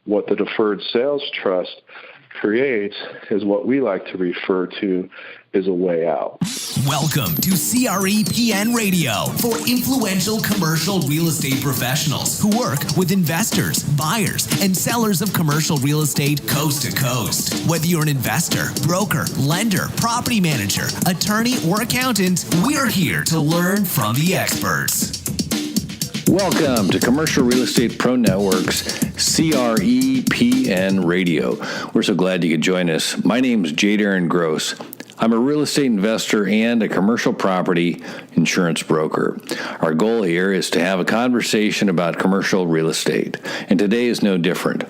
what the deferred sales trust creates is what we like to refer to as a way out. Welcome to CREPN Radio for influential commercial real estate professionals who work with investors, buyers, and sellers of commercial real estate coast to coast. Whether you're an investor, broker, lender, property manager, attorney, or accountant, we're here to learn from the experts. Welcome to Commercial Real Estate Pro Network's CREPN Radio. We're so glad you could join us. My name is J. Darren Gross. I'm a real estate investor and a commercial property insurance broker. Our goal here is to have a conversation about commercial real estate, and today is no different.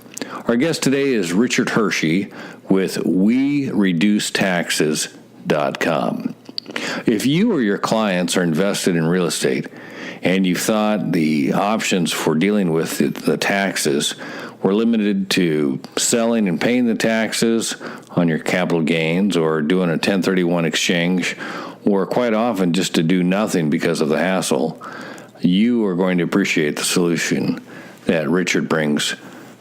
Our guest today is Richard Hershey with WeReduceTaxes.com. If you or your clients are invested in real estate and you thought the options for dealing with the taxes were limited to selling and paying the taxes on your capital gains or doing a 1031 exchange, or quite often just to do nothing because of the hassle, you are going to appreciate the solution that Richard brings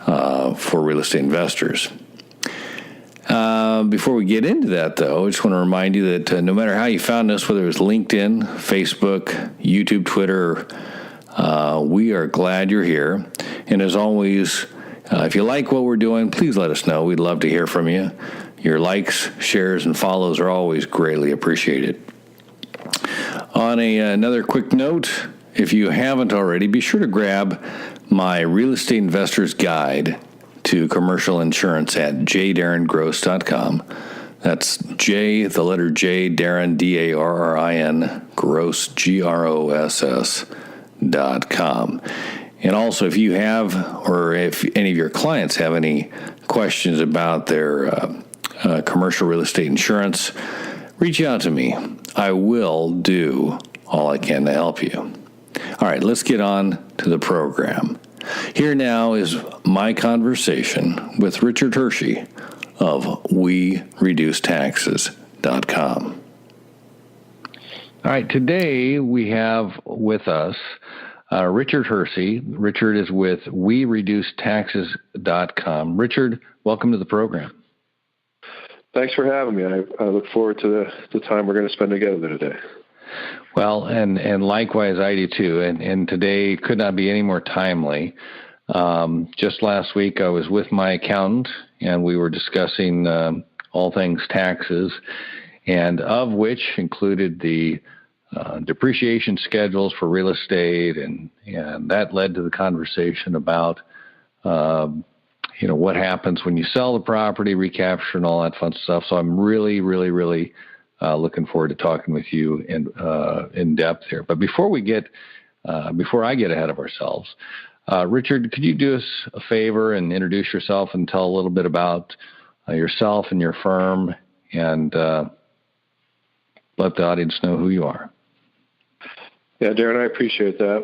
for real estate investors. Before we get into that, though, I just want to remind you that no matter how you found us, whether it was LinkedIn, Facebook, YouTube, Twitter, we are glad you're here. And as always, if you like what we're doing, please let us know. We'd love to hear from you. Your likes, shares, and follows are always greatly appreciated. On another quick note, if you haven't already, be sure to grab my Real Estate Investor's Guide to Commercial Insurance at jdarrengross.com. That's J, the letter J, Darren, D-A-R-R-I-N, Gross, G-R-O-S-S.com. And also, if you have, or if any of your clients have any questions about their commercial real estate insurance, reach out to me. I will do all I can to help you. All right, let's get on to the program. Here now is my conversation with Richard Hershey of WeReduceTaxes.com. All right, today we have with us Richard Hershey. Richard is with WeReduceTaxes.com. Richard, welcome to the program. Thanks for having me. I look forward to the time we're going to spend together today. Well, and likewise, I do too. And today could not be any more timely. Just last week, I was with my accountant, and we were discussing all things taxes, and of which included the depreciation schedules for real estate, and that led to the conversation about what happens when you sell the property, recapture, and all that fun stuff. So I'm really, really, really looking forward to talking with you in depth here. But before I get ahead of ourselves, Richard, could you do us a favor and introduce yourself and tell a little bit about yourself and your firm, and let the audience know who you are? Yeah, Darren, I appreciate that.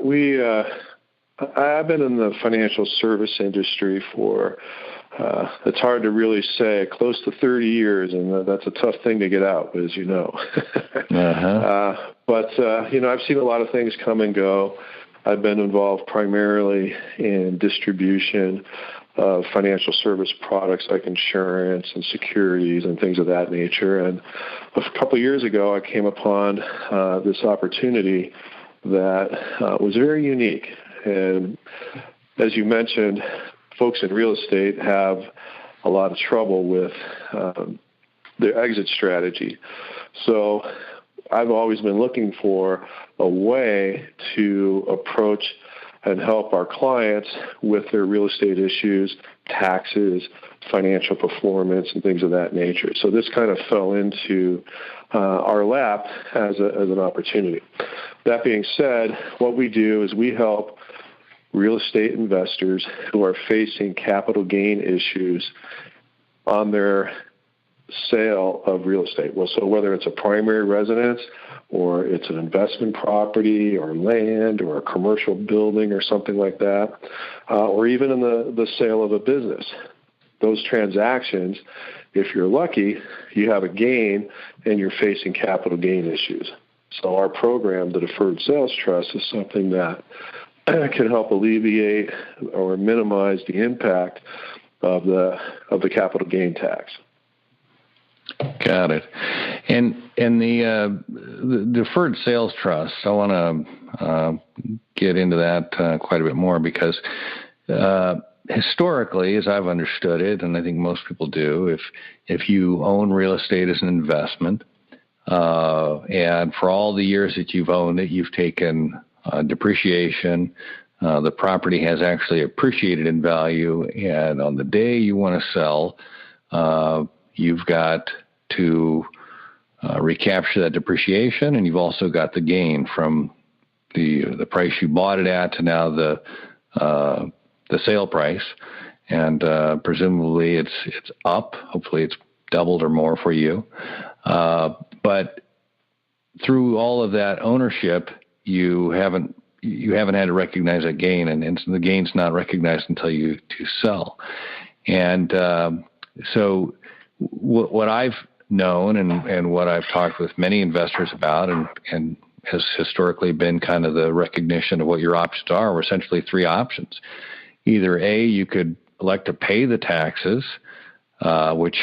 I've been in the financial service industry for, it's hard to really say, close to 30 years, and that's a tough thing to get out, as you know. But I've seen a lot of things come and go. I've been involved primarily in distribution of financial service products like insurance and securities and things of that nature. And a couple of years ago, I came upon this opportunity that was very unique. And as you mentioned, folks in real estate have a lot of trouble with their exit strategy. So I've always been looking for a way to approach and help our clients with their real estate issues, taxes, financial performance, and things of that nature. So this kind of fell into our lap as an opportunity. That being said, what we do is we help real estate investors who are facing capital gain issues on their sale of real estate. Well, so whether it's a primary residence or it's an investment property or land or a commercial building or something like that, or even in the sale of a business, those transactions, if you're lucky, you have a gain and you're facing capital gain issues. So our program, the Deferred Sales Trust, is something that can help alleviate or minimize the impact of the capital gain tax. Got it. And the deferred sales trust, I want to get into that quite a bit more, because historically, as I've understood it, and I think most people do, if you own real estate as an investment, and for all the years that you've owned it, you've taken depreciation, the property has actually appreciated in value, and on the day you want to sell, you've got to recapture that depreciation, and you've also got the gain from the price you bought it at to now the sale price, and presumably it's up. Hopefully it's doubled or more for you. But through all of that ownership, you haven't had to recognize a gain, and the gain's not recognized until you sell. And so what I've known and what I've talked with many investors about, and has historically been kind of the recognition of what your options are, were essentially three options. Either A, you could elect to pay the taxes, which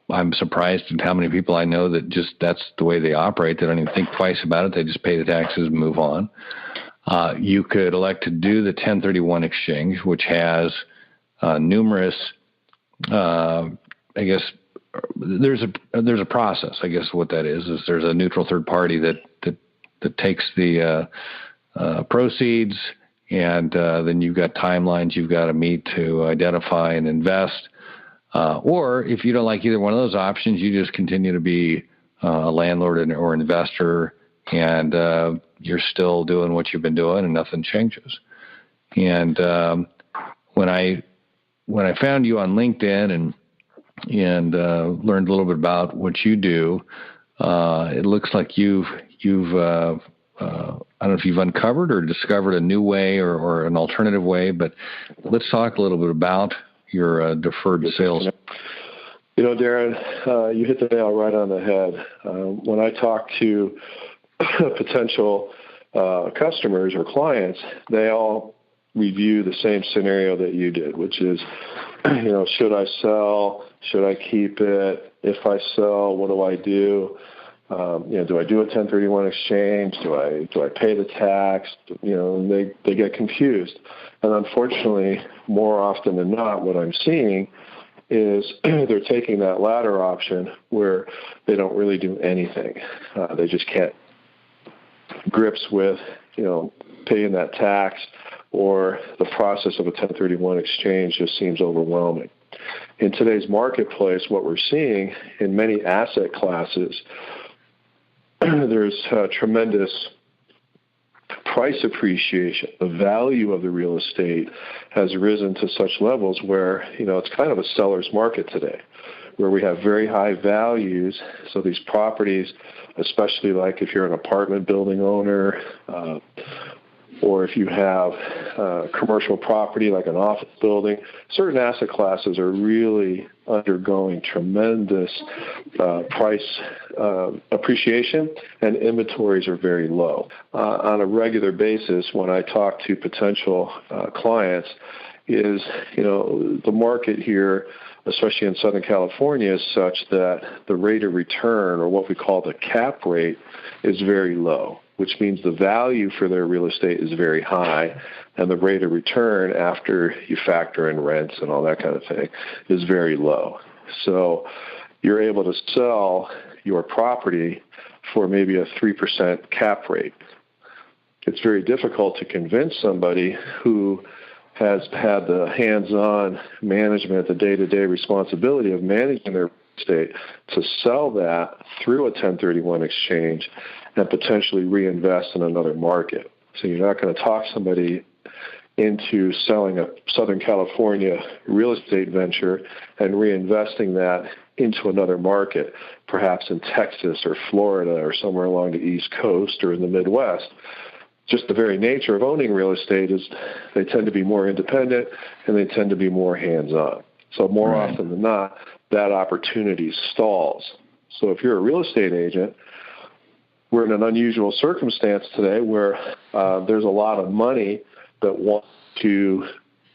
I'm surprised at how many people I know that just that's the way they operate. They don't even think twice about it. They just pay the taxes and move on. You could elect to do the 1031 exchange, which has numerous, I guess, there's a process. I guess what that is there's a neutral third party that takes the proceeds, and then you've got timelines you've got to meet to identify and invest. Or if you don't like either one of those options, you just continue to be a landlord or investor, and you're still doing what you've been doing, and nothing changes. And when I found you on LinkedIn and learned a little bit about what you do, it looks like you've I don't know if you've uncovered or discovered a new way or an alternative way, but let's talk a little bit about your deferred sales. You know, Darren, you hit the nail right on the head. When I talk to potential customers or clients, they all review the same scenario that you did, which is, you know, should I sell? Should I keep it? If I sell, what do I do? You know, do I do a 1031 exchange? Do I pay the tax? You know, and they get confused. And unfortunately, more often than not, what I'm seeing is they're taking that latter option where they don't really do anything. They just can't grips with, you know, paying that tax, or the process of a 1031 exchange just seems overwhelming. In today's marketplace, what we're seeing in many asset classes, there's tremendous price appreciation. The value of the real estate has risen to such levels where, you know, it's kind of a seller's market today, where we have very high values. So these properties, especially like if you're an apartment building owner, or if you have commercial property like an office building, certain asset classes are really undergoing tremendous price appreciation, and inventories are very low. On a regular basis, when I talk to potential clients, is, you know, the market here, especially in Southern California, is such that the rate of return, or what we call the cap rate, is very low, which means the value for their real estate is very high, and the rate of return after you factor in rents and all that kind of thing is very low. So you're able to sell your property for maybe a 3% cap rate. It's very difficult to convince somebody who has had the hands-on management, the day-to-day responsibility of managing their real estate, to sell that through a 1031 exchange and potentially reinvest in another market. So you're not going to talk somebody into selling a Southern California real estate venture and reinvesting that into another market, perhaps in Texas or Florida or somewhere along the East Coast or in the Midwest. Just the very nature of owning real estate is they tend to be more independent and they tend to be more hands-on. So more often than not, that opportunity stalls. So if you're a real estate agent, we're in an unusual circumstance today where there's a lot of money that want to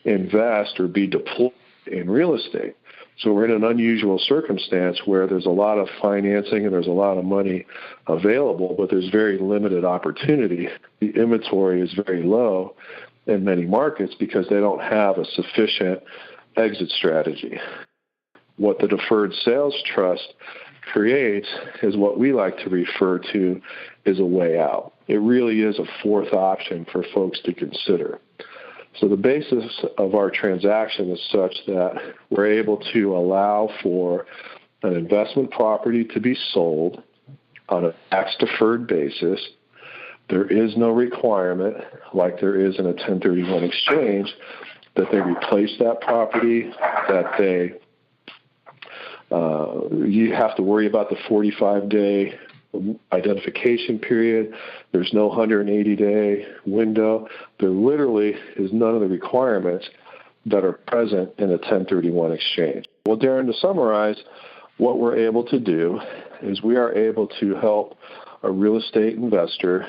invest or be deployed in real estate. So we're in an unusual circumstance where there's a lot of financing and there's a lot of money available, but there's very limited opportunity. The inventory is very low in many markets because they don't have a sufficient exit strategy. What the deferred sales trust creates is what we like to refer to as a way out. It really is a fourth option for folks to consider. So the basis of our transaction is such that we're able to allow for an investment property to be sold on a tax-deferred basis. There is no requirement, like there is in a 1031 exchange, that they replace that property, that they you have to worry about the 45-day identification period. There's no 180-day window. There literally is none of the requirements that are present in a 1031 exchange. Well, Darren, to summarize, what we're able to do is we are able to help a real estate investor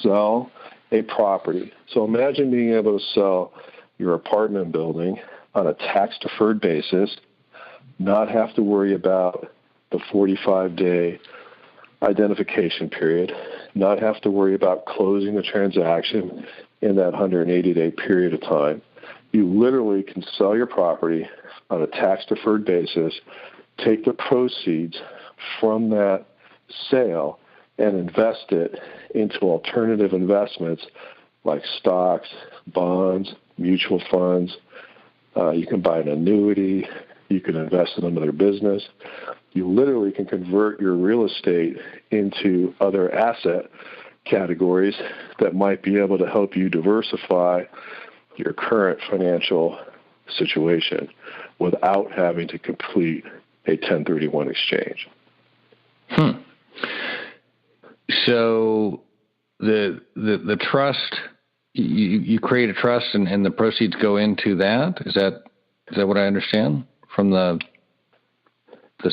sell a property. So imagine being able to sell your apartment building on a tax-deferred basis, not have to worry about the 45-day identification period, not have to worry about closing the transaction in that 180-day period of time. You literally can sell your property on a tax-deferred basis, take the proceeds from that sale and invest it into alternative investments like stocks, bonds, mutual funds. You can buy an annuity. You can invest in another business. You literally can convert your real estate into other asset categories that might be able to help you diversify your current financial situation without having to complete a 1031 exchange. So the trust, you create a trust and the proceeds go into that? Is that what I understand from the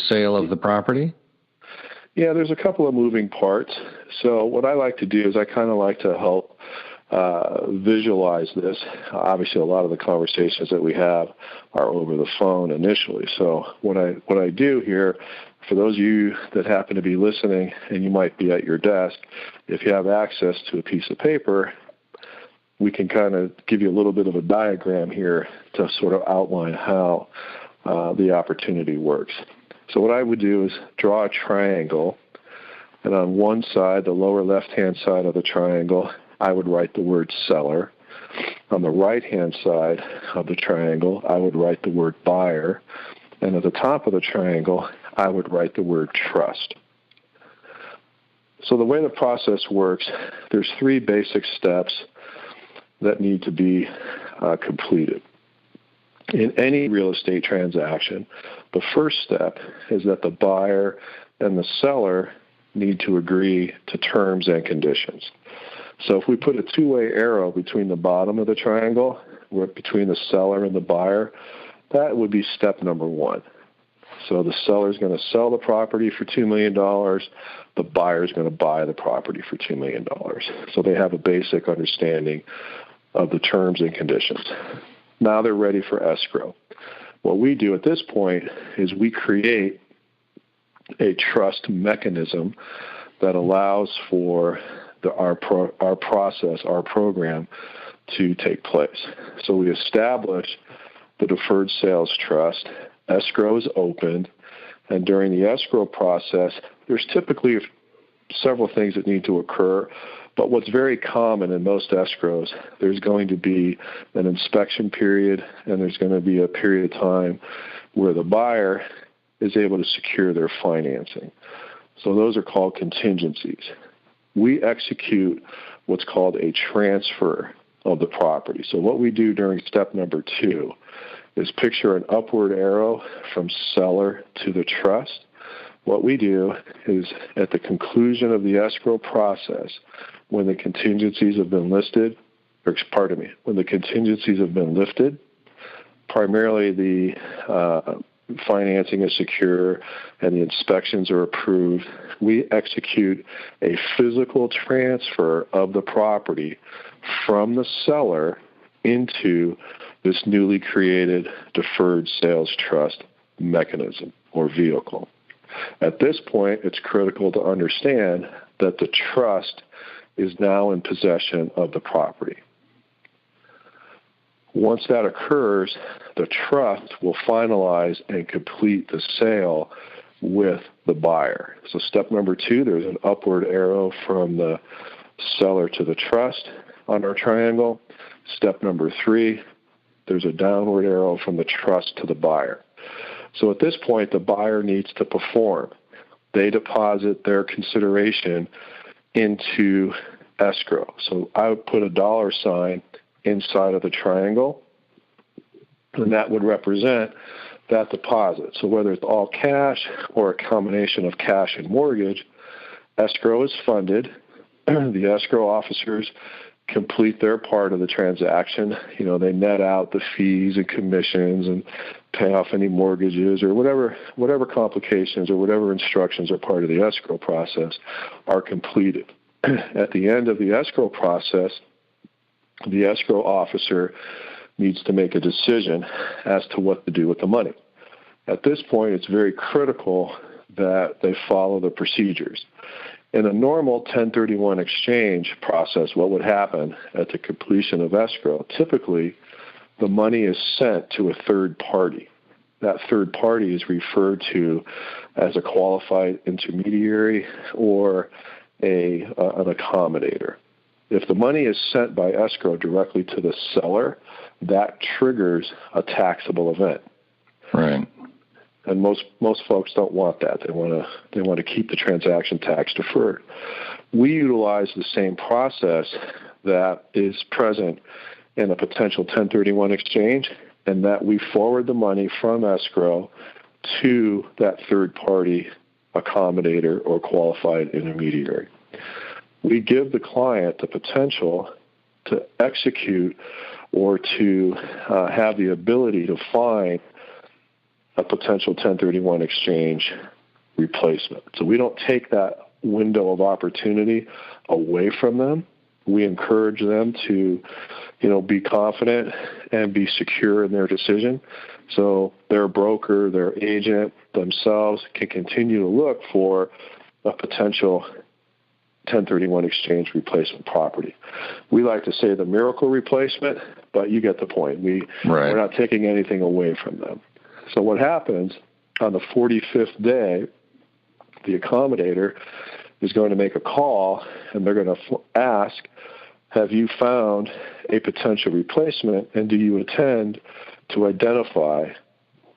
sale of the property? Yeah, there's a couple of moving parts. So what I like to do is I kind of like to help visualize this. Obviously, a lot of the conversations that we have are over the phone initially. So what I do here, for those of you that happen to be listening and you might be at your desk, if you have access to a piece of paper, we can kind of give you a little bit of a diagram here to sort of outline how the opportunity works. So what I would do is draw a triangle, and on one side, the lower left-hand side of the triangle, I would write the word seller. On the right-hand side of the triangle, I would write the word buyer. And at the top of the triangle, I would write the word trust. So the way the process works, there's three basic steps that need to be completed. In any real estate transaction, the first step is that the buyer and the seller need to agree to terms and conditions. So if we put a two-way arrow between the bottom of the triangle, between the seller and the buyer, that would be step number one. So the seller is going to sell the property for $2 million. The buyer is going to buy the property for $2 million. So they have a basic understanding of the terms and conditions. Now they're ready for escrow. What we do at this point is we create a trust mechanism that allows for our process, our program, to take place. So we establish the deferred sales trust. Escrow is opened, and during the escrow process, there's typically several things that need to occur. But what's very common in most escrows, there's going to be an inspection period, and there's going to be a period of time where the buyer is able to secure their financing. So those are called contingencies. We execute what's called a transfer of the property. So what we do during step number 2 is picture an upward arrow from seller to the trust. What we do is at the conclusion of the escrow process, when the contingencies have been listed, when the contingencies have been lifted, primarily the financing is secure and the inspections are approved, we execute a physical transfer of the property from the seller into this newly created deferred sales trust mechanism or vehicle. At this point, it's critical to understand that the trust is now in possession of the property. Once that occurs, the trust will finalize and complete the sale with the buyer. So step number 2, there's an upward arrow from the seller to the trust on our triangle. Step number 3, there's a downward arrow from the trust to the buyer. So at this point, the buyer needs to perform. They deposit their consideration into escrow. So I would put a $sign inside of the triangle, and that would represent that deposit. So whether it's all cash or a combination of cash and mortgage, escrow is funded. The escrow officers complete their part of the transaction. They net out the fees and commissions and pay off any mortgages or whatever complications or whatever instructions are part of the escrow process are completed. At the end of the escrow process, the escrow officer needs to make a decision as to what to do with the money. At this point, it's very critical that they follow the procedures. In a normal 1031 exchange process, what would happen at the completion of escrow? Typically, the money is sent to a third party. That third party is referred to as a qualified intermediary or an accommodator. If the money is sent by escrow directly to the seller, that triggers a taxable event. Right. And most folks don't want that. They want to keep the transaction tax deferred. We utilize the same process that is present in a potential 1031 exchange, and that we forward the money from escrow to that third party accommodator or qualified intermediary. We give the client the potential to execute or to have the ability to find a potential 1031 exchange replacement. So we don't take that window of opportunity away from them. We encourage them to, be confident and be secure in their decision. So their broker, their agent themselves can continue to look for a potential 1031 exchange replacement property. We like to say the miracle replacement, but you get the point. We're not taking anything away from them. So what happens on the 45th day, the accommodator is going to make a call, and they're going to ask, have you found a potential replacement, and do you intend to identify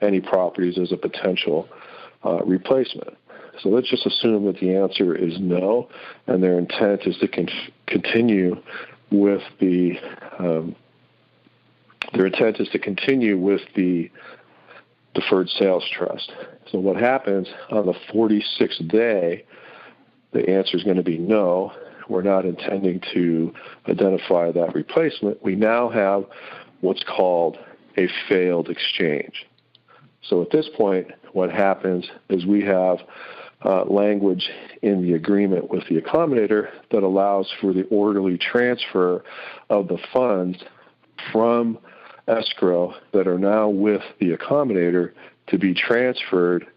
any properties as a potential replacement? So let's just assume that the answer is no, and their intent is to continue with the deferred sales trust. So what happens on the 46th day, the answer is going to be no. We're not intending to identify that replacement. We now have what's called a failed exchange. So at this point, what happens is we have language in the agreement with the accommodator that allows for the orderly transfer of the funds from escrow that are now with the accommodator to be transferred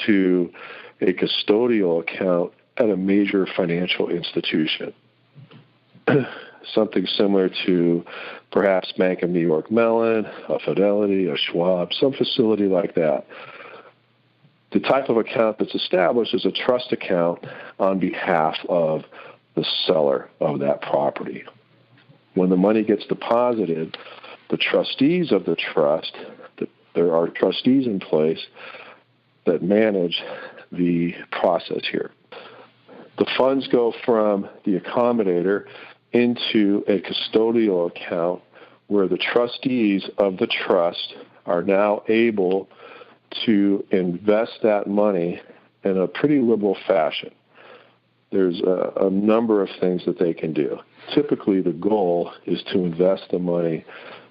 to a custodial account at a major financial institution. Something similar to perhaps Bank of New York Mellon, a Fidelity, a Schwab, some facility like that. The type of account that's established is a trust account on behalf of the seller of that property. When the money gets deposited, the trustees of the trust, there are trustees in place that manage the process here. The funds go from the accommodator into a custodial account where the trustees of the trust are now able to invest that money in a pretty liberal fashion. There's a number of things that they can do. Typically, the goal is to invest the money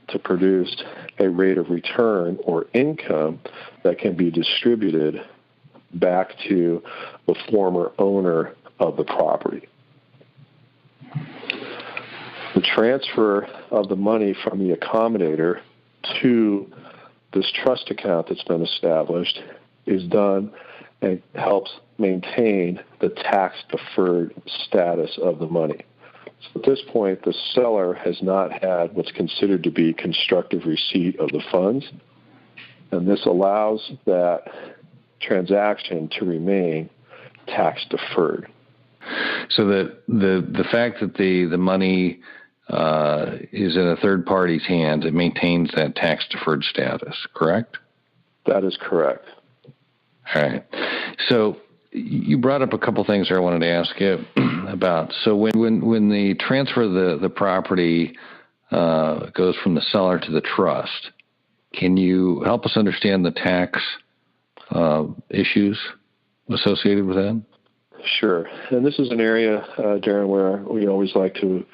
to produce a rate of return or income that can be distributed back to the former owner of the property. The transfer of the money from the accommodator to this trust account that's been established is done and helps maintain the tax-deferred status of the money. So at this point, the seller has not had what's considered to be constructive receipt of the funds, and this allows that transaction to remain tax-deferred. So the fact that the money is in a third party's hands, it maintains that tax-deferred status, correct? That is correct. All right. So you brought up a couple things there I wanted to ask you about. So when the transfer of the property goes from the seller to the trust, can you help us understand the tax issues associated with that? Sure. And this is an area, Darren, where we always like to,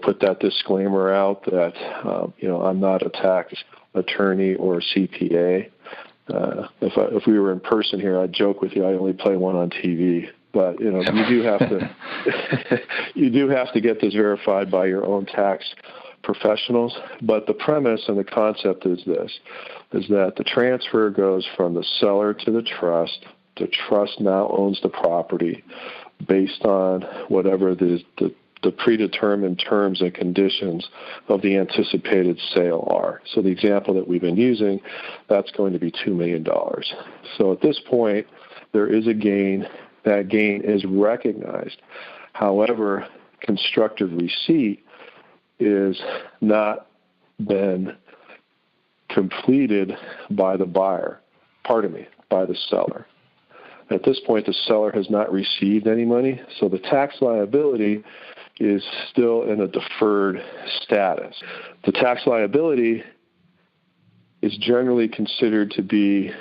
put that disclaimer out that, I'm not a tax attorney or a CPA. If we were in person here, I'd joke with you, I only play one on TV. But, you do have to, you do have to get this verified by your own tax professionals. But the premise and the concept is this, is that the transfer goes from the seller to the trust. The trust now owns the property based on whatever the predetermined terms and conditions of the anticipated sale are. So the example that we've been using, that's going to be $2 million. So at this point, there is a gain. That gain is recognized. However, constructive receipt is not been completed by the buyer, by the seller. At this point, the seller has not received any money, so the tax liability is still in a deferred status. The tax liability is generally considered to be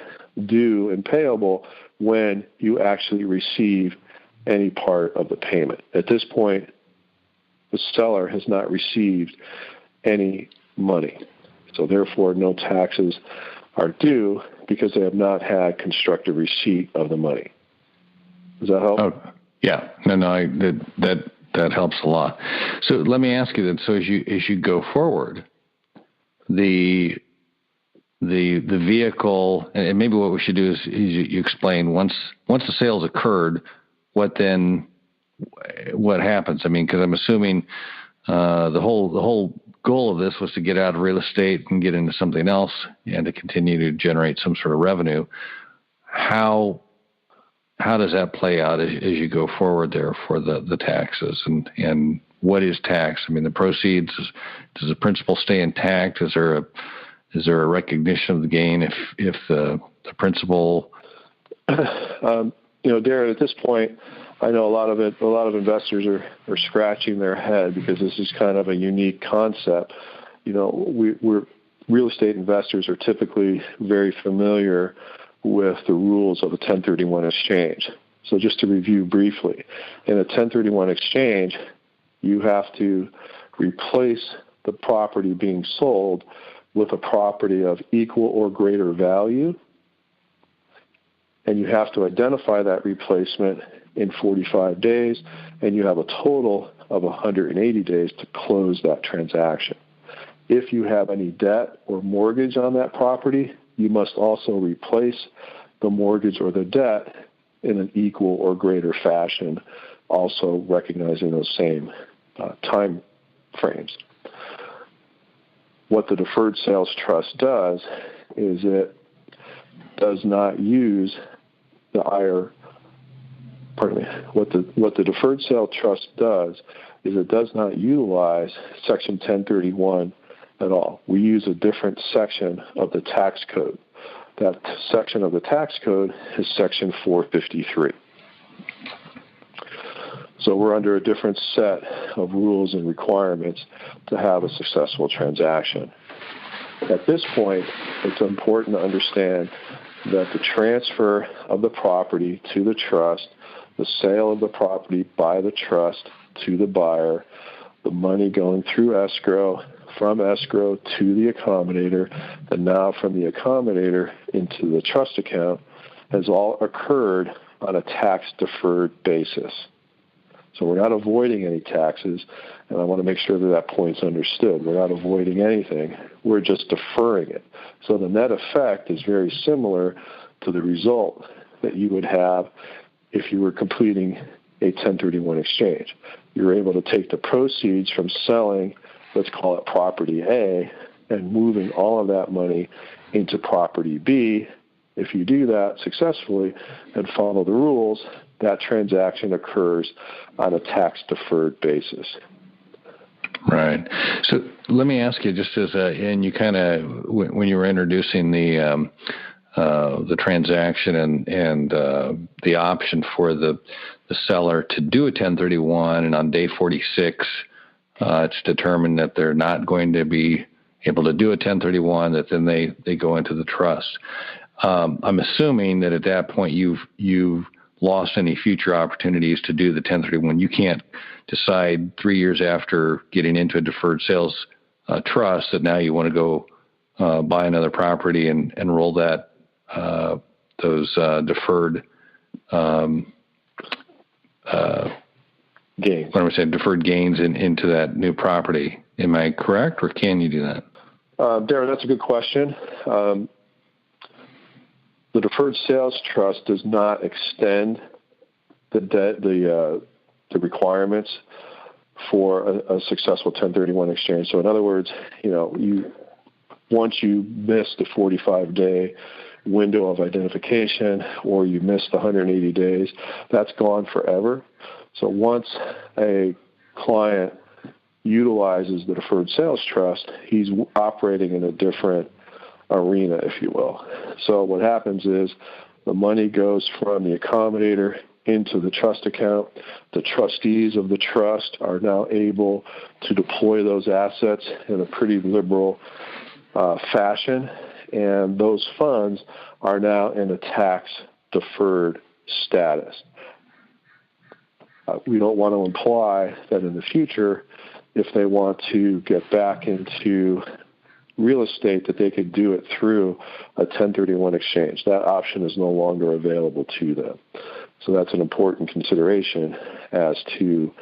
due and payable when you actually receive any part of the payment. At this point, the seller has not received any money, so therefore no taxes are due because they have not had constructive receipt of the money. Does that help? Oh, yeah. That helps a lot. So let me ask you then. So as you go forward, the vehicle, and maybe what we should do is you explain once the sales occurred, what happens? I mean, because I'm assuming the whole goal of this was to get out of real estate and get into something else and to continue to generate some sort of revenue. How does that play out as you go forward there for the taxes and what is tax? I mean, the proceeds, does the principal stay intact? Is there a recognition of the gain if the principal? Darren, at this point, I know a lot of investors are scratching their head because this is kind of a unique concept. We're real estate investors are typically very familiar with the rules of a 1031 exchange. So just to review briefly, in a 1031 exchange, you have to replace the property being sold with a property of equal or greater value, and you have to identify that replacement in 45 days, and you have a total of 180 days to close that transaction. If you have any debt or mortgage on that property, you must also replace the mortgage or the debt in an equal or greater fashion, also recognizing those same time frames. What the deferred sales trust does is it does not use what the deferred sale trust does is it does not utilize Section 1031 at all. We use a different section of the tax code. That section of the tax code is Section 453. So we're under a different set of rules and requirements to have a successful transaction. At this point, it's important to understand that the transfer of the property to the trust, the sale of the property by the trust to the buyer, the money going through escrow, from escrow to the accommodator, and now from the accommodator into the trust account has all occurred on a tax-deferred basis. So we're not avoiding any taxes, and I want to make sure that that point's understood. We're not avoiding anything. We're just deferring it. So the net effect is very similar to the result that you would have if you were completing a 1031 exchange. You're able to take the proceeds from selling, let's call it property A, and moving all of that money into property B. If you do that successfully and follow the rules, that transaction occurs on a tax-deferred basis. Right. So let me ask you, just as and you kind of, when you were introducing the transaction and the option for the seller to do a 1031, and on day 46, it's determined that they're not going to be able to do a 1031, that then they go into the trust. I'm assuming that at that point you've lost any future opportunities to do the 1031. You can't decide 3 years after getting into a deferred sales trust that now you want to go buy another property and roll that those deferred gains. What am I saying? Deferred gains into that new property. Am I correct, or can you do that? Darren, that's a good question. The deferred sales trust does not extend the requirements for a successful 1031 exchange. So in other words, once you miss the 45-day window of identification, or you miss the 180 days, that's gone forever. So once a client utilizes the deferred sales trust, he's operating in a different arena, if you will. So what happens is the money goes from the accommodator into the trust account. The trustees of the trust are now able to deploy those assets in a pretty liberal fashion, and those funds are now in a tax-deferred status. We don't want to imply that in the future, if they want to get back into real estate, that they could do it through a 1031 exchange. That option is no longer available to them. So that's an important consideration as to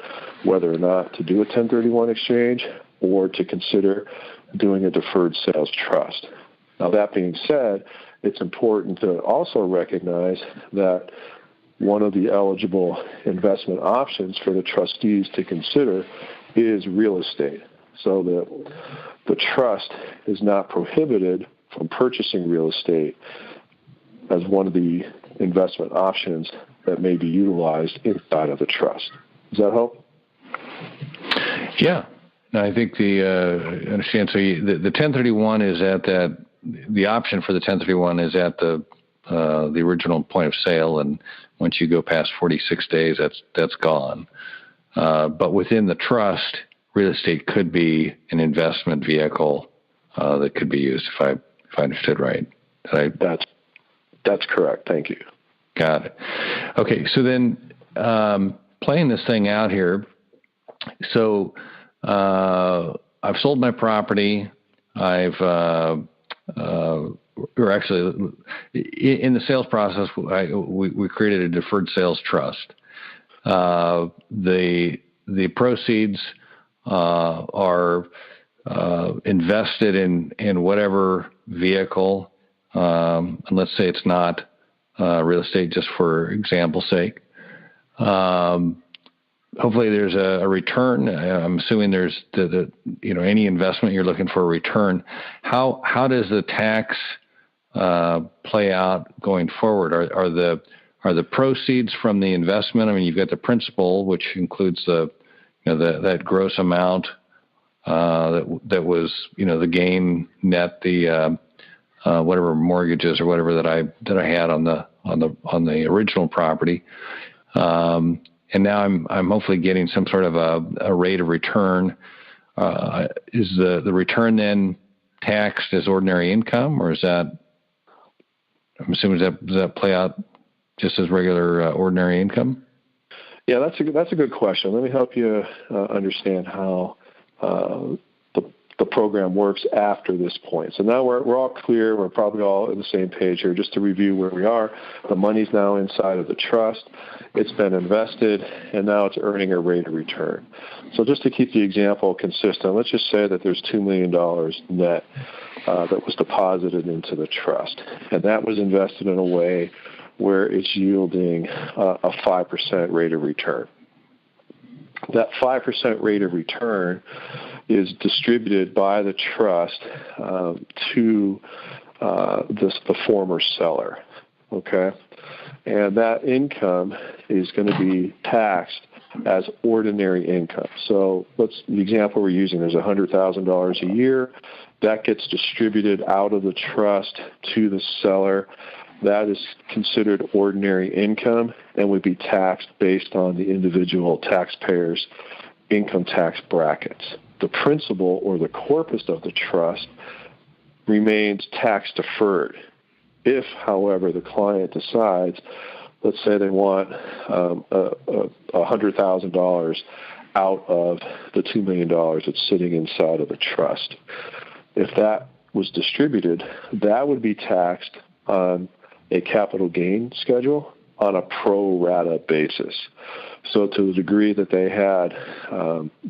whether or not to do a 1031 exchange or to consider doing a deferred sales trust. Now, that being said, it's important to also recognize that one of the eligible investment options for the trustees to consider is real estate. So the trust is not prohibited from purchasing real estate as one of the investment options that may be utilized inside of the trust. Does that help? Yeah. No, I think I understand. So the 1031 is at that. The option for the 1031 is at the original point of sale, and once you go past 46 days, that's gone. But within the trust, real estate could be an investment vehicle that could be used. If I understood right. That's correct. Thank you. Got it. Okay, so then playing this thing out here. So I've sold my property. Or actually, in the sales process, we created a deferred sales trust. The proceeds are invested in whatever vehicle, and let's say it's not real estate, just for example's sake. Hopefully there's a return. I'm assuming there's any investment you're looking for a return. How does the tax play out going forward? Are the proceeds from the investment? I mean, you've got the principal, which includes that gross amount that was the gain net, the whatever mortgages or whatever that I had on the original property. And now I'm hopefully getting some sort of a rate of return. Is the return then taxed as ordinary income, or is that? I'm assuming does that play out just as regular ordinary income? Yeah, that's a good question. Let me help you understand how the the program works after this point. So now we're all clear. We're probably all on the same page here. Just to review where we are, the money's now inside of the trust. It's been invested, and now it's earning a rate of return. So just to keep the example consistent, let's just say that there's $2 million net that was deposited into the trust, and that was invested in a way where it's yielding a 5% rate of return. That 5% rate of return is distributed by the trust to the former seller, okay? And that income is going to be taxed as ordinary income. So the example we're using is $100,000 a year. That gets distributed out of the trust to the seller. That is considered ordinary income and would be taxed based on the individual taxpayer's income tax brackets. The principal or the corpus of the trust remains tax deferred. If, however, the client decides, let's say they want $100,000 out of the $2 million that's sitting inside of the trust. If that was distributed, that would be taxed on a capital gain schedule on a pro rata basis. So to the degree that they had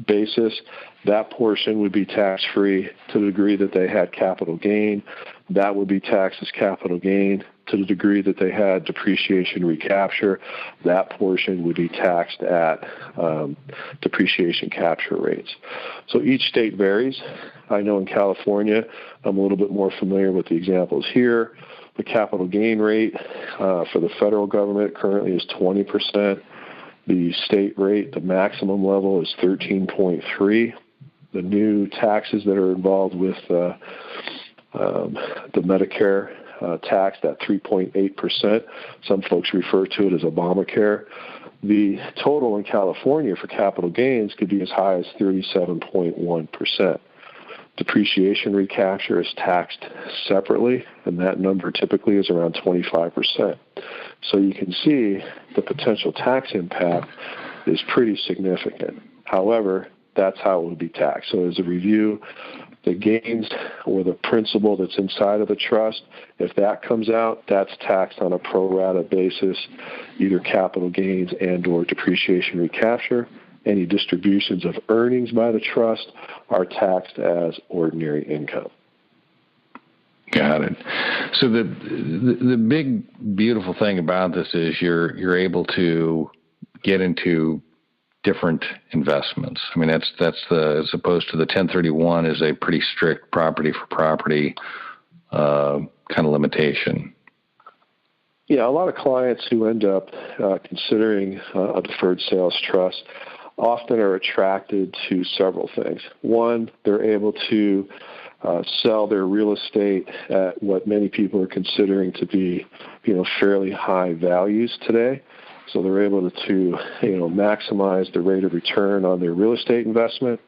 basis, that portion would be tax-free. To the degree that they had capital gain, that would be taxed as capital gain. To the degree that they had depreciation recapture, that portion would be taxed at depreciation capture rates. So each state varies. I know in California, I'm a little bit more familiar with the examples here. The capital gain rate for the federal government currently is 20%. The state rate, the maximum level, is 13.3%. The new taxes that are involved with the Medicare tax, that 3.8%, some folks refer to it as Obamacare. The total in California for capital gains could be as high as 37.1%. Depreciation recapture is taxed separately, and that number typically is around 25%. So you can see the potential tax impact is pretty significant. However, that's how it would be taxed. So as a review, the gains or the principal that's inside of the trust, if that comes out, that's taxed on a pro rata basis, either capital gains and or depreciation recapture. Any distributions of earnings by the trust are taxed as ordinary income. Got it. So the big beautiful thing about this is you're able to get into different investments. I mean that's as opposed to the 1031 is a pretty strict property for property kind of limitation. Yeah, a lot of clients who end up considering a deferred sales trust often are attracted to several things. One, they're able to sell their real estate at what many people are considering to be, fairly high values today. So they're able to, maximize the rate of return on their real estate investment.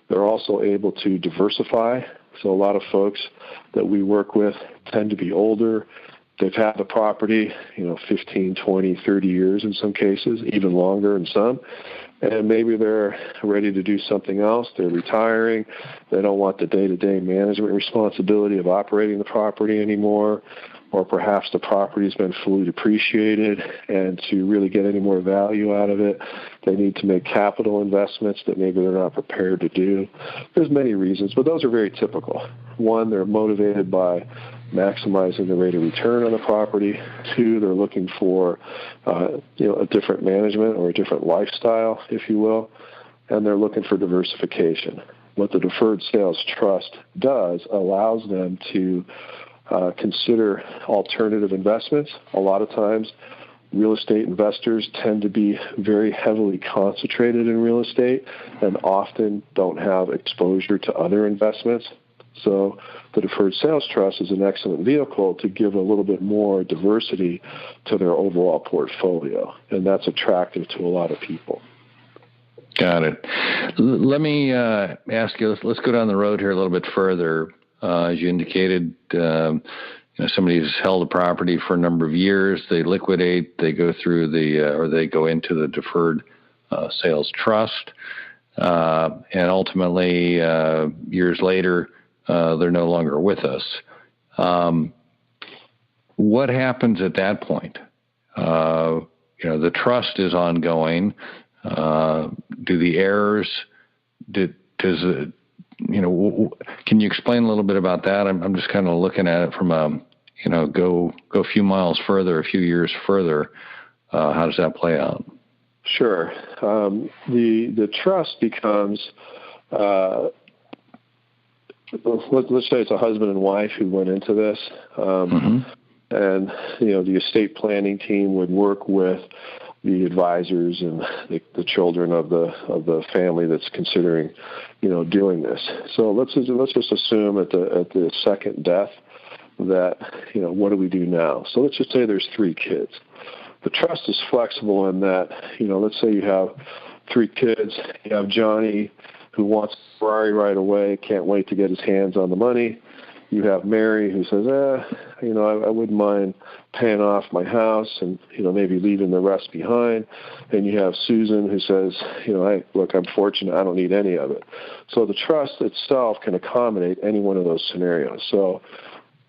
They're also able to diversify. So a lot of folks that we work with tend to be older. They've had the property, 15, 20, 30 years in some cases, even longer in some. And maybe they're ready to do something else. They're retiring. They don't want the day-to-day management responsibility of operating the property anymore. Or perhaps the property's been fully depreciated, and to really get any more value out of it, they need to make capital investments that maybe they're not prepared to do. There's many reasons, but those are very typical. One, they're motivated by maximizing the rate of return on the property. Two, they're looking for a different management or a different lifestyle, if you will, and they're looking for diversification. What the Deferred Sales Trust does allows them to consider alternative investments. A lot of times, real estate investors tend to be very heavily concentrated in real estate and often don't have exposure to other investments. So the Deferred Sales Trust is an excellent vehicle to give a little bit more diversity to their overall portfolio, and that's attractive to a lot of people. Got it. Let me ask you, let's go down the road here a little bit further. As you indicated, somebody's held a property for a number of years. They liquidate. They go through or they go into the Deferred Sales Trust. and ultimately, years later, they're no longer with us. What happens at that point? The trust is ongoing. Do the heirs, can you explain a little bit about that? I'm just kind of looking at it from go a few miles further, a few years further. How does that play out? Sure. The trust becomes, let's say it's a husband and wife who went into this. And, the estate planning team would work with the advisors and the children of the family that's considering, doing this. So let's just assume at the second death that, what do we do now? So let's just say there's 3 kids. The trust is flexible in that, let's say you have 3 kids. You have Johnny, who wants a Ferrari right away, can't wait to get his hands on the money. You have Mary, who says, I wouldn't mind paying off my house and, maybe leaving the rest behind. And you have Susan, who says, I'm fortunate, I don't need any of it. So the trust itself can accommodate any one of those scenarios. So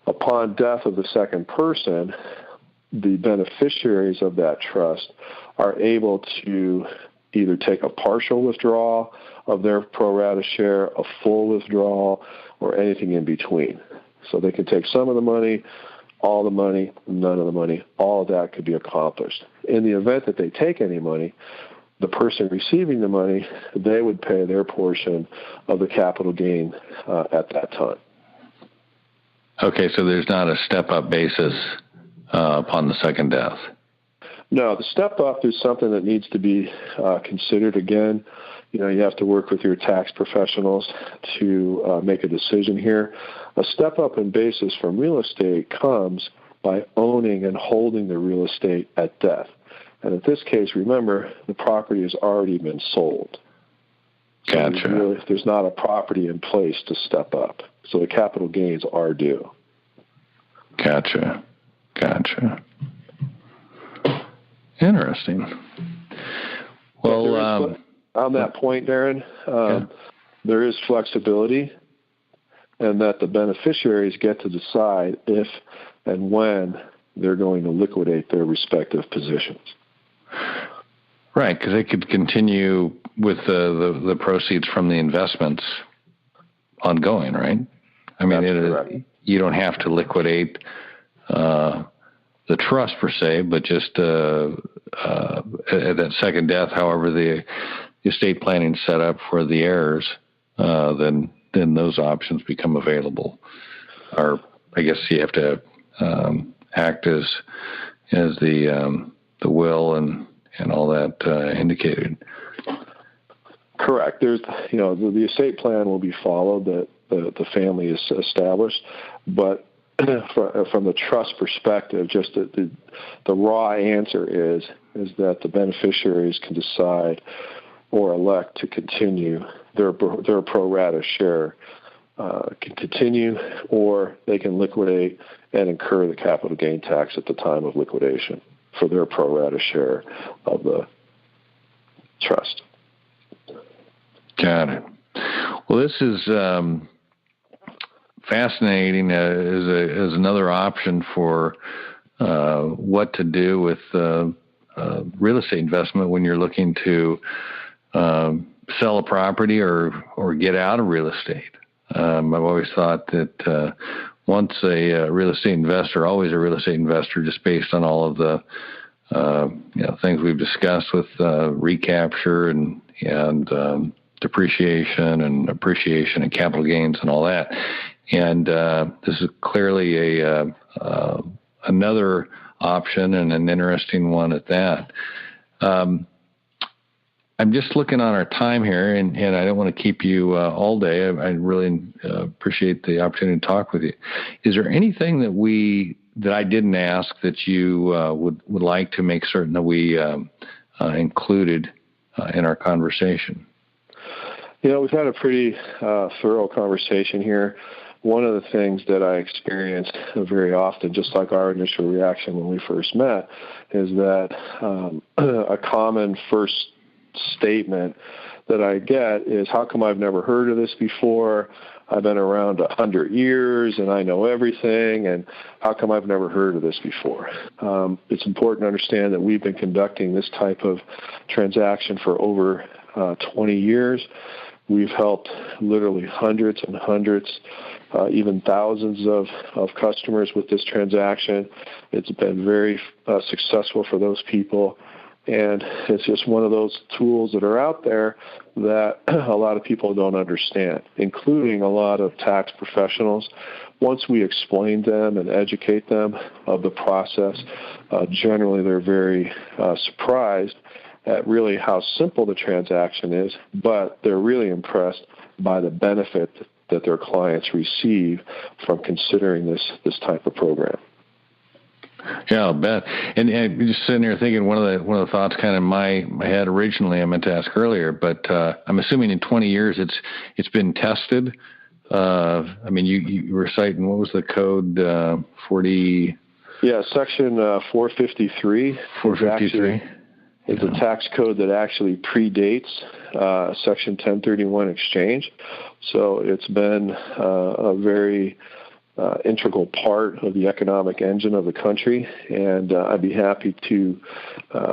upon death of the second person, the beneficiaries of that trust are able to either take a partial withdrawal of their pro rata share, a full withdrawal, or anything in between. So they can take some of the money, all the money, none of the money. All of that could be accomplished. In the event that they take any money, the person receiving the money, they would pay their portion of the capital gain at that time. Okay, so there's not a step-up basis upon the second death. No, the step-up is something that needs to be considered again. You have to work with your tax professionals to make a decision here. A step-up in basis from real estate comes by owning and holding the real estate at death. And in this case, remember, the property has already been sold. So Gotcha. There's not a property in place to step up. So the capital gains are due. Gotcha. Interesting. Well, on that point, Darren, there is flexibility, and that the beneficiaries get to decide if and when they're going to liquidate their respective positions. Right, because they could continue with the proceeds from the investments ongoing, right? I mean, you don't have to liquidate the trust per se, but just at that second death, however the estate planning set up for the heirs, then those options become available. Or I guess you have to act as the will and all that indicated. Correct. There's the estate plan will be followed, that the family is established, but from the trust perspective, just the raw answer is that the beneficiaries can decide or elect to continue their pro rata share, can continue, or they can liquidate and incur the capital gain tax at the time of liquidation for their pro rata share of the trust. Got it. Well, this is fascinating as another option for what to do with real estate investment when you're looking to sell a property or get out of real estate. I've always thought that once a real estate investor, always a real estate investor, just based on all of the things we've discussed with recapture and depreciation and appreciation and capital gains and all that. And this is clearly another option, and an interesting one at that. I'm just looking on our time here, and I don't want to keep you all day. I really appreciate the opportunity to talk with you. Is there anything that I didn't ask that you would like to make certain that we included in our conversation? We've had a pretty thorough conversation here. One of the things that I experience very often, just like our initial reaction when we first met, is that a common first statement that I get is, how come I've never heard of this before? I've been around 100 years and I know everything, and how come I've never heard of this before? It's important to understand that we've been conducting this type of transaction for over 20 years. We've helped literally hundreds and hundreds, even thousands of customers with this transaction. It's been very successful for those people. And it's just one of those tools that are out there that a lot of people don't understand, including a lot of tax professionals. Once we explain them and educate them of the process, generally they're very surprised at really how simple the transaction is, but they're really impressed by the benefit that their clients receive from considering this type of program. Yeah, I'll bet. And just sitting here thinking, one of the thoughts kind of in my head originally, I meant to ask earlier, but I'm assuming in 20 years it's been tested. I mean, you were citing, what was the code? 40. Yeah, Section 453. 453. It's a tax code that actually predates Section 1031 exchange. So it's been a very integral part of the economic engine of the country, and I'd be happy to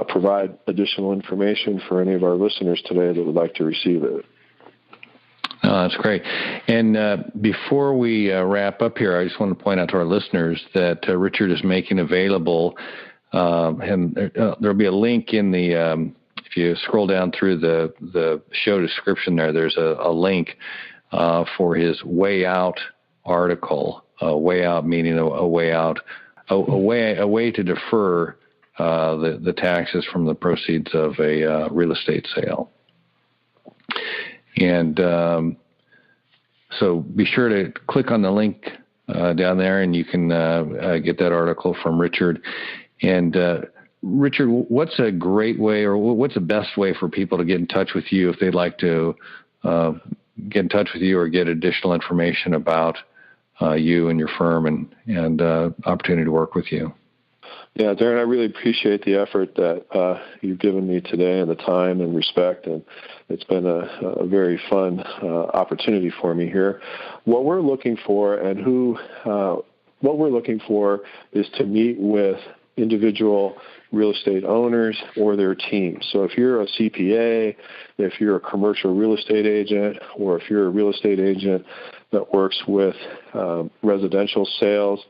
provide additional information for any of our listeners today that would like to receive it. Oh, that's great. And before we wrap up here, I just want to point out to our listeners that Richard is making available, and there'll be a link in the, if you scroll down through the show description there's a link for his Way Out article. Way out meaning a way out, a way to defer the taxes from the proceeds of a real estate sale. And so be sure to click on the link down there, and you can get that article from Richard. And Richard, what's a great way, or what's the best way for people to get in touch with you if they'd like to get in touch with you or get additional information about you and your firm and opportunity to work with you? Yeah, Darren, I really appreciate the effort that you've given me today and the time and respect, and it's been a very fun opportunity for me here. What we're looking for is to meet with individual real estate owners or their teams. So if you're a CPA, if you're a commercial real estate agent, or if you're a real estate agent that works with residential sales,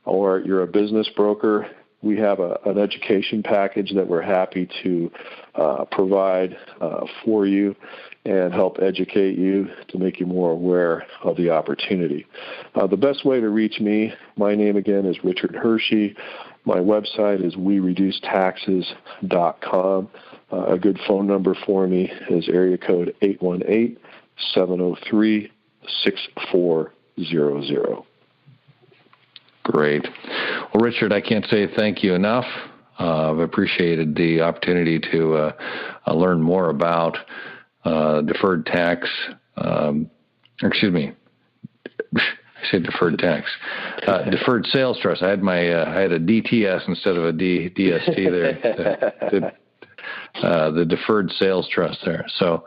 or you're a business broker, we have an education package that we're happy to provide for you and help educate you to make you more aware of the opportunity. The best way to reach me, my name again is Richard Hershey. My website is wereducetaxes.com. A good phone number for me is area code 818-703-6400. Great. Well, Richard, I can't say thank you enough. I've appreciated the opportunity to learn more about deferred tax. I said deferred tax. Deferred sales trust. I had a DTS instead of a DST there. The deferred sales trust there. So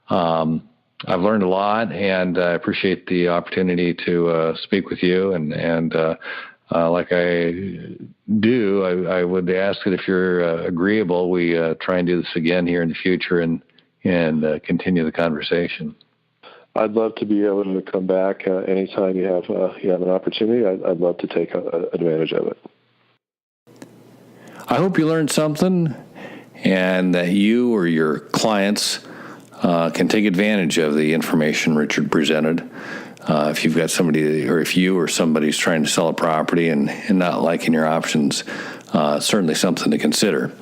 I've learned a lot, and I appreciate the opportunity to speak with you. And like I do, I would ask that if you're agreeable, we try and do this again here in the future and continue the conversation. I'd love to be able to come back anytime you have an opportunity. I'd love to take advantage of it. I hope you learned something, and that you or your clients can take advantage of the information Richard presented. If you've got somebody, or if you or somebody's trying to sell a property and not liking your options, certainly something to consider.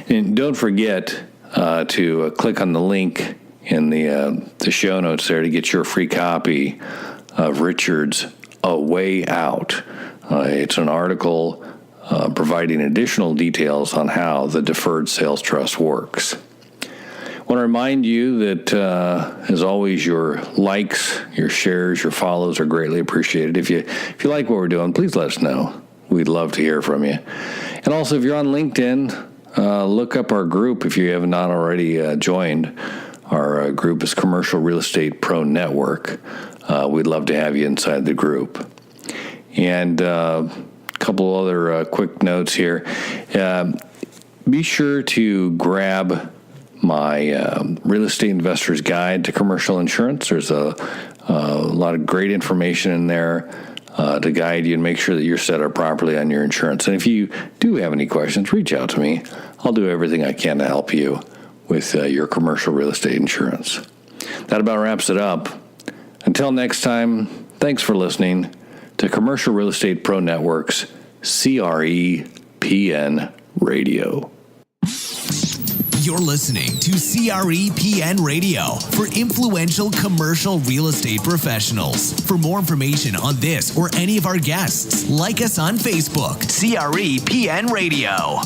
And don't forget to click on the link in the show notes there to get your free copy of Richard's A Way Out. It's an article providing additional details on how the deferred sales trust works. I want to remind you that, as always, your likes, your shares, your follows are greatly appreciated. If you like what we're doing, please let us know. We'd love to hear from you. And also, if you're on LinkedIn, look up our group if you have not already joined. Our group is Commercial Real Estate Pro Network. We'd love to have you inside the group. And a couple other quick notes here. Be sure to grab my Real Estate Investor's Guide to Commercial Insurance. There's a lot of great information in there to guide you and make sure that you're set up properly on your insurance. And if you do have any questions, reach out to me. I'll do everything I can to help you with your commercial real estate insurance. That about wraps it up. Until next time, thanks for listening to Commercial Real Estate Pro Network's CREPN Radio. You're listening to CREPN Radio for influential commercial real estate professionals. For more information on this or any of our guests, like us on Facebook, CREPN Radio.